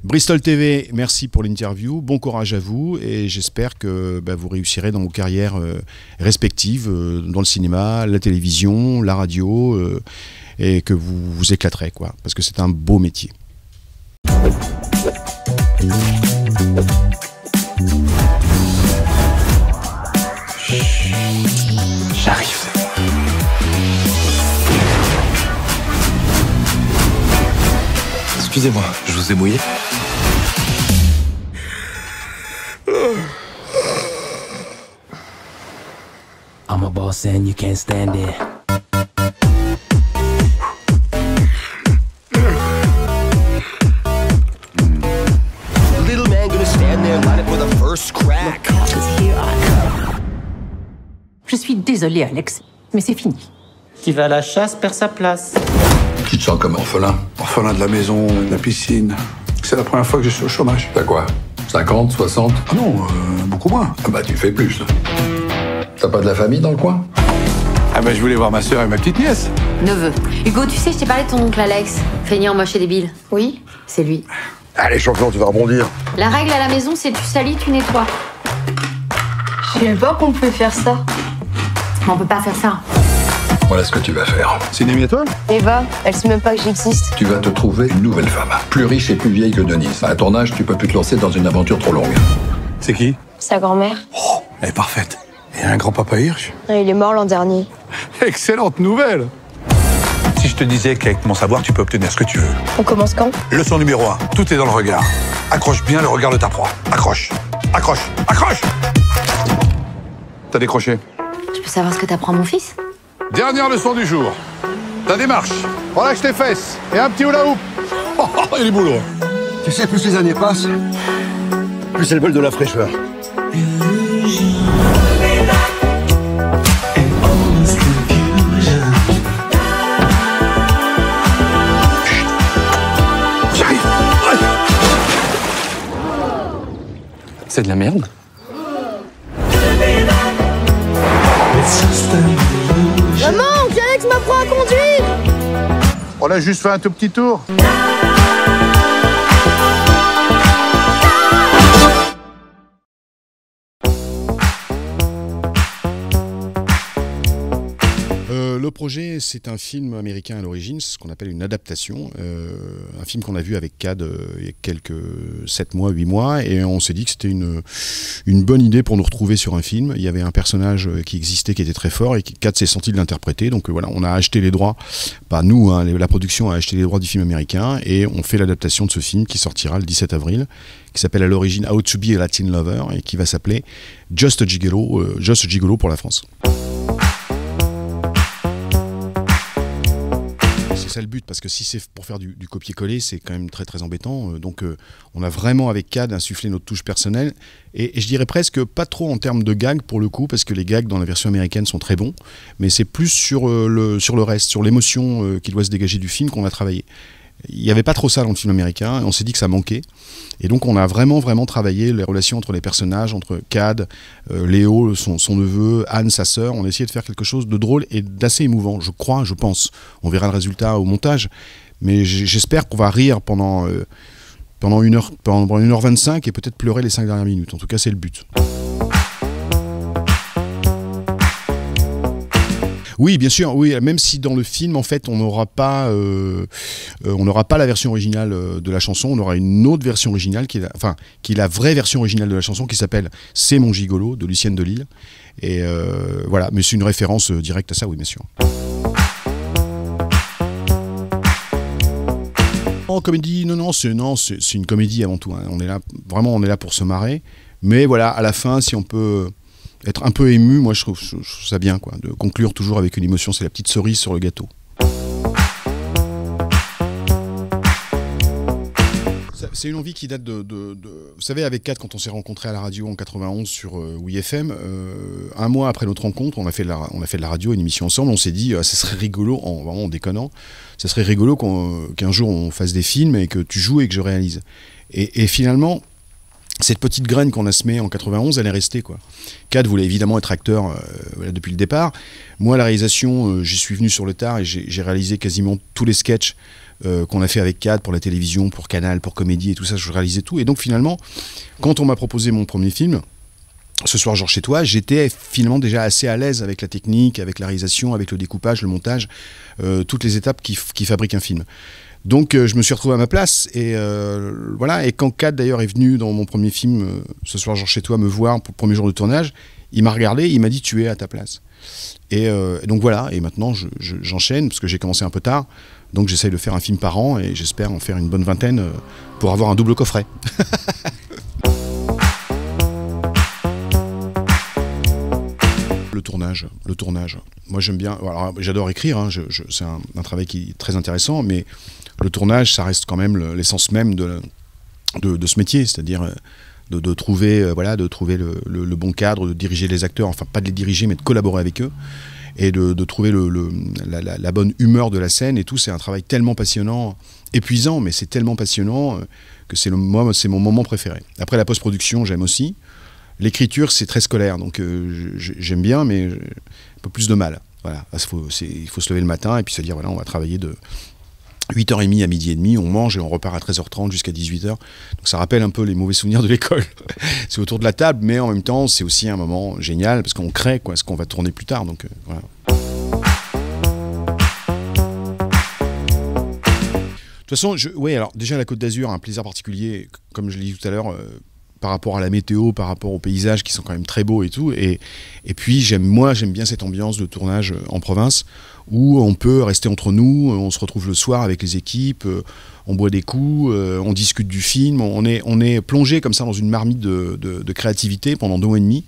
Bristol TV, merci pour l'interview, bon courage à vous et j'espère que vous réussirez dans vos carrières respectives, dans le cinéma, la télévision, la radio, et que vous vous éclaterez, quoi, parce que c'est un beau métier. J'arrive. Excusez-moi, je vous ai mouillé. I'm a boss and you can't stand it. Little man gonna stand there, light it with a first crack. Je suis désolée, Alex, mais c'est fini. Qui va à la chasse perd sa place. Tu te sens comme orphelin? Orphelin de la maison, de la piscine. C'est la première fois que je suis au chômage. T'as quoi? 50, 60? Ah non, beaucoup moins. Ah bah tu fais plus. T'as pas de la famille dans le coin? Ah bah je voulais voir ma sœur et ma petite nièce. Neveu. Hugo, tu sais, je t'ai parlé de ton oncle Alex. Feignant, moche et débile. Oui, c'est lui. Allez, champion, tu vas rebondir. La règle à la maison, c'est tu salis, tu nettoies. Je savais pas qu'on pouvait faire ça. On peut pas faire ça. Voilà ce que tu vas faire. C'est une amie à toi? Eva, elle sait même pas que j'existe. Tu vas te trouver une nouvelle femme, plus riche et plus vieille que Denise. À ton âge, tu peux plus te lancer dans une aventure trop longue. C'est qui? Sa grand-mère. Oh, elle est parfaite. Et un grand-papa Hirsch. Il est mort l'an dernier. Excellente nouvelle. Si je te disais qu'avec mon savoir, tu peux obtenir ce que tu veux. On commence quand? Leçon numéro 1, tout est dans le regard. Accroche bien le regard de ta proie. Accroche, accroche, accroche. T'as décroché. Je peux savoir ce que t'apprends, mon fils? Dernière leçon du jour. Ta démarche. Relâche tes fesses. Et un petit hula hoop. Oh, il est boulot. Tu sais, plus les années passent, plus elles veulent de la fraîcheur. J'arrive. C'est de la merde. Maman, Alex m'apprend à conduire. On a juste fait un tout petit tour. Le projet, c'est un film américain à l'origine, c'est ce qu'on appelle une adaptation, un film qu'on a vu avec CAD il y a quelques 7 mois, 8 mois, et on s'est dit que c'était une bonne idée pour nous retrouver sur un film. Il y avait un personnage qui existait, qui était très fort, et CAD s'est senti de l'interpréter, donc voilà, on a acheté les droits, pas nous, hein, la production a acheté les droits du film américain, et on fait l'adaptation de ce film qui sortira le 17 avril, qui s'appelle à l'origine How to be a Latin Lover, et qui va s'appeler Just Gigolo pour la France. C'est ça le but, parce que si c'est pour faire du copier-coller, c'est quand même très très embêtant. Donc on a vraiment avec CAD insufflé notre touche personnelle, et je dirais presque pas trop en termes de gags pour le coup, parce que les gags dans la version américaine sont très bons, mais c'est plus sur le reste, sur l'émotion qui doit se dégager du film qu'on a travaillé. Il n'y avait pas trop ça dans le film américain, et on s'est dit que ça manquait. Et donc on a vraiment travaillé les relations entre les personnages, entre CAD, Léo, son neveu, Anne, sa sœur. On a essayé de faire quelque chose de drôle et d'assez émouvant, je crois, je pense. On verra le résultat au montage. Mais j'espère qu'on va rire pendant 1h25 et peut-être pleurer les 5 dernières minutes. En tout cas, c'est le but. Oui, bien sûr, oui, même si dans le film, en fait, on n'aura pas la version originale de la chanson, on aura une autre version originale, qui est la vraie version originale de la chanson, qui s'appelle « C'est mon gigolo » de Lucienne Delille. Et voilà, mais c'est une référence directe à ça, oui, bien sûr. En comédie, non, c'est une comédie avant tout, hein. On est là pour se marrer. Mais voilà, à la fin, si on peut être un peu ému, moi je trouve ça bien, quoi, de conclure toujours avec une émotion, c'est la petite cerise sur le gâteau. C'est une envie qui date de... Vous savez, avec Kat, quand on s'est rencontrés à la radio en 91 sur WeFM, un mois après notre rencontre, on a fait de la radio, une émission ensemble, on s'est dit, ça serait rigolo, vraiment en déconnant, ça serait rigolo qu'un jour on fasse des films et que tu joues et que je réalise. Et finalement, cette petite graine qu'on a semée en 91, elle est restée, quoi. Kat voulait évidemment être acteur voilà, depuis le départ. Moi, la réalisation, j'y suis venu sur le tard et j'ai réalisé quasiment tous les sketchs qu'on a fait avec CAD pour la télévision, pour Canal, pour Comédie et tout ça, je réalisais tout. Et donc finalement, quand on m'a proposé mon premier film, Ce soir, genre chez toi, j'étais finalement déjà assez à l'aise avec la technique, avec la réalisation, avec le découpage, le montage, toutes les étapes qui fabriquent un film. Donc je me suis retrouvé à ma place et voilà. Et quand CAD d'ailleurs est venu dans mon premier film, Ce soir, genre chez toi, me voir pour le premier jour de tournage, il m'a regardé, il m'a dit tu es à ta place. Et donc voilà. Et maintenant j'enchaîne parce que j'ai commencé un peu tard. Donc j'essaye de faire un film par an et j'espère en faire une bonne vingtaine pour avoir un double coffret. Le tournage. Moi j'aime bien, alors, j'adore écrire, hein, c'est un travail qui est très intéressant, mais le tournage ça reste quand même l'essence même de ce métier, c'est-à-dire de trouver, le bon cadre, de diriger les acteurs, enfin pas de les diriger mais de collaborer avec eux, et de trouver la bonne humeur de la scène et tout. C'est un travail tellement passionnant, épuisant, mais c'est tellement passionnant que c'est mon moment préféré. Après la post-production j'aime aussi. L'écriture, c'est très scolaire, donc j'aime bien, mais un peu plus de mal. Voilà, il faut se lever le matin et puis se dire, voilà, on va travailler de 8h30 à 12h30, on mange et on repart à 13h30 jusqu'à 18h. Donc ça rappelle un peu les mauvais souvenirs de l'école. C'est autour de la table, mais en même temps, c'est aussi un moment génial, parce qu'on crée ce qu'on va tourner plus tard. Donc voilà. De toute façon, alors déjà la Côte d'Azur a un plaisir particulier, comme je l'ai dit tout à l'heure, par rapport à la météo, par rapport aux paysages qui sont quand même très beaux et tout. Et puis j'aime bien cette ambiance de tournage en province où on peut rester entre nous, on se retrouve le soir avec les équipes, on boit des coups, on discute du film, on est plongé comme ça dans une marmite de créativité pendant 2 mois et demi.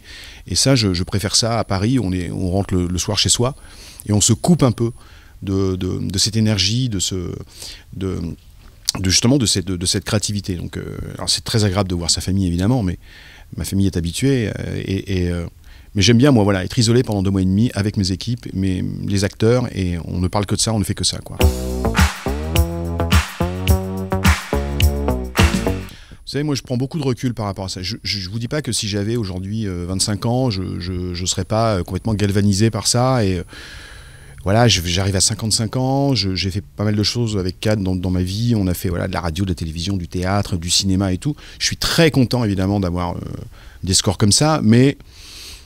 Et ça, je préfère ça à Paris, on rentre le soir chez soi et on se coupe un peu de cette énergie, justement de cette créativité. Donc, alors c'est très agréable de voir sa famille évidemment, mais ma famille est habituée mais j'aime bien moi être isolé pendant 2 mois et demi avec mes équipes, les acteurs, et on ne parle que de ça, on ne fait que ça quoi. Vous savez, moi je prends beaucoup de recul par rapport à ça. Je vous dis pas que si j'avais aujourd'hui 25 ans, je serais pas complètement galvanisé par ça, et voilà, j'arrive à 55 ans, j'ai fait pas mal de choses avec CAD dans ma vie. On a fait de la radio, de la télévision, du théâtre, du cinéma et tout. Je suis très content évidemment d'avoir des scores comme ça, mais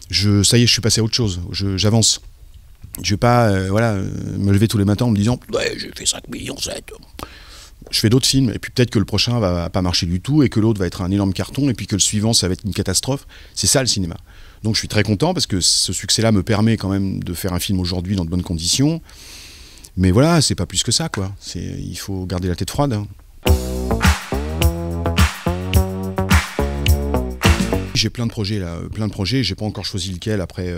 ça y est, je suis passé à autre chose, j'avance. Je vais pas me lever tous les matins en me disant « Ouais, j'ai fait 5 millions 7 ». Je fais d'autres films, et puis peut-être que le prochain va pas marcher du tout, et que l'autre va être un énorme carton, et puis que le suivant, ça va être une catastrophe. C'est ça le cinéma. Donc je suis très content parce que ce succès-là me permet quand même de faire un film aujourd'hui dans de bonnes conditions. Mais voilà, c'est pas plus que ça, quoi. Il faut garder la tête froide. Hein. J'ai plein de projets là, j'ai pas encore choisi lequel après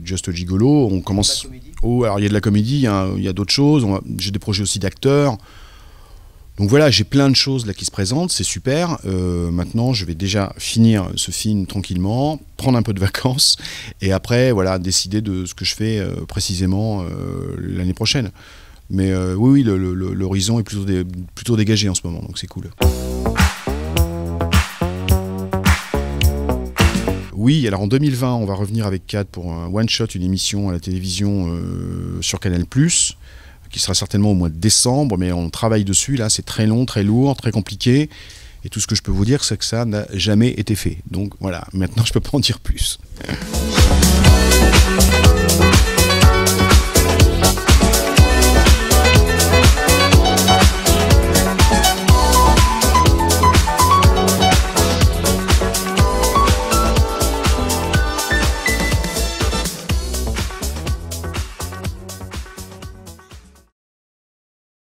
Just Gigolo. On commence. Oh, alors il y a de la comédie, il y a d'autres choses. J'ai des projets aussi d'acteurs. Donc voilà, j'ai plein de choses là qui se présentent, c'est super. Maintenant, je vais déjà finir ce film tranquillement, prendre un peu de vacances, et après, décider de ce que je fais précisément l'année prochaine. Mais oui, l'horizon est plutôt dégagé en ce moment, donc c'est cool. Oui, alors en 2020, on va revenir avec CAD pour un one-shot, une émission à la télévision sur Canal+, qui sera certainement au mois de décembre, mais on travaille dessus, là c'est très long, très lourd, très compliqué, et tout ce que je peux vous dire c'est que ça n'a jamais été fait. Donc voilà, maintenant je peux pas en dire plus.